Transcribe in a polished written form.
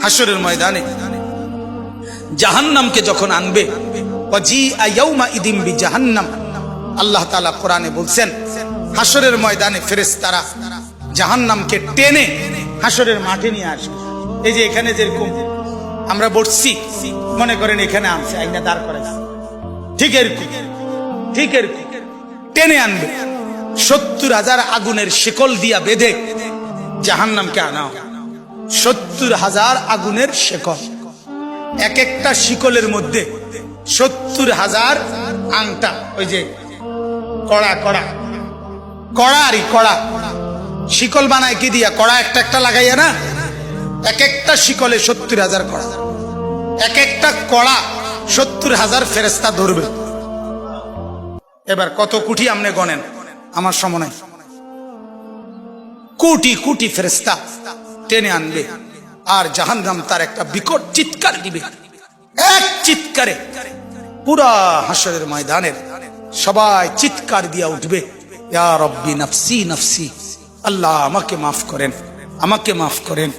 হাসরের ময়দানে জাহান্নামকে যখন আনবে, ওয়াজিআ ইয়াউমা ইদিম বিজাহান্নাম, আল্লাহ তাআলা কোরআনে বলছেন হাসরের ময়দানে ফেরেশতারা জাহান্নামকে টেনে হাসরের মাঠে নিয়ে আসবে। এই যে এখানে যেরকম আমরা বসছি, মনে করেন এখানে আনছে আইনা দাঁড় করাইছে, ঠিক এরকম টেনে আনবে। 70,000 আগুনের শিকল দিয়া বেঁধে জাহান্নামকে আনা হবে। 70,000 আগুনের শিকল, এক একটা শিকলের মধ্যে 70,000 আংটা, ওই যে কড়া শিকল বানায় কি দিয়া, কড়া একটা একটা লাগাইয়া না, এক একটা শিকলে 70,000 কড়া, এক একটা কড়া 70,000 ফেরেশতা ধরবে। এবার কত কোটি আপনি গণেন, আমার সময় নাই। কোটি কোটি ফেরেশতা টেনে আনবে, আর জাহান্নাম তার একটা বিকট চিৎকার দিবে। এক চিৎকারে পুরা হাসরের ময়দানের সবাই চিৎকার দিয়া উঠবে, ইয়া রব্বি নাফসি নাফসি, আল্লাহ আমাকে মাফ করেন, আমাকে মাফ করেন।